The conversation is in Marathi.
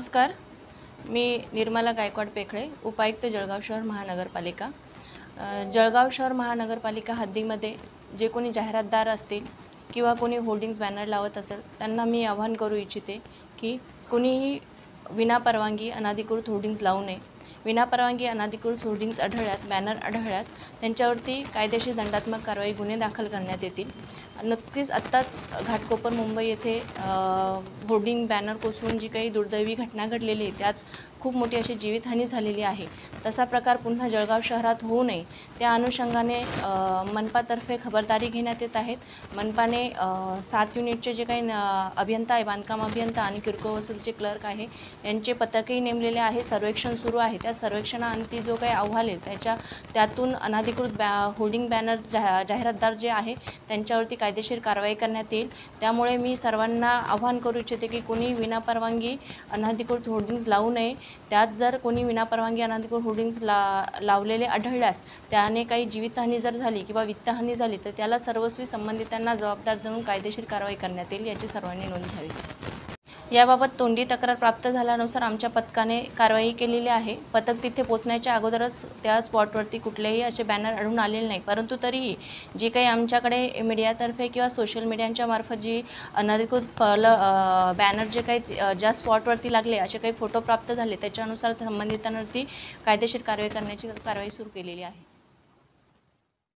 नमस्कार. मी निर्मला गायकवाड पेखळे, उपायुक्त जळगाव शहर महानगरपालिका. जळगाव शहर महानगरपालिका हद्दीमध्ये जे कोणी जाहिरातदार असतील किंवा कोणी होर्डिंग्स बॅनर लावत असेल त्यांना मी आवाहन करू इच्छिते की कोणीही विनापरवानगी अनधिकृत होर्डिंग्स लावू नये. विनापरवानगी अनधिकृत होर्डिंग्स आढळल्यास, बॅनर आढळल्यास त्यांच्यावरती कायदेशीर दंडात्मक कारवाई गुन्हे दाखल करण्यात येतील. नक्कीच आत्ताच घाटकोपर मुंबई येथे होर्डिंग बॅनर कोसळून जी काही दुर्दैवी घटना घडलेली आहे त्यात खूप मोठी अशी जीवितहानी झालेली आहे. तसा प्रकार पुन्हा जळगाव शहरात होऊ नये त्या अनुषंगाने मनपातर्फे खबरदारी घेण्यात येत आहेत. मनपाने 7 युनिटचे जे काही अभियंता आहे, बांधकाम अभियंता आणि किरकोळ वसुलीचे क्लर्क आहे यांचे पथकही नेमलेले आहे. सर्वेक्षण सुरू आहे. त्या सर्वेक्षणाअंती जो काही अहवाल येईल त्यातून अनधिकृत होर्डिंग बॅनर जाहिरातदार जे आहे त्यांच्यावरती कायदेशीर कारवाई करण्यात येईल. त्यामुळे मी सर्वांना आवाहन करू इच्छिते की कोणी विनापरवानगी अनधिकृत होर्डिंग्स लावू नये. त्यात जर कोणी विनापरवानगी अनधिकृत होर्डिंग्स लावलेले आढळल्यास त्याने काही जीवितहानी जर झाली किंवा वित्तहानी झाली तर त्याला सर्वस्वी संबंधितांना जबाबदार धरून कायदेशीर कारवाई करण्यात येईल याची सर्वांनी नोंद घ्यावी. याबाबत तोंडी तक्रार प्राप्त झाल्यानुसार आमच्या पथकाने कारवाई केलेली आहे. पथक तिथे पोहोचण्याच्या अगोदरच त्या स्पॉटवरती कुठलेही असे बॅनर आढळून आलेले नाही, परंतु तरीही जी काही आमच्याकडे मीडियातर्फे किंवा सोशल मीडियाच्या मार्फत जी अनधिकृत बॅनर जे काही ज्या स्पॉटवरती लागले असे काही फोटो प्राप्त झाले त्याच्यानुसार संबंधितांवरती कायदेशीर कारवाई करण्याची कारवाई सुरू केलेली आहे.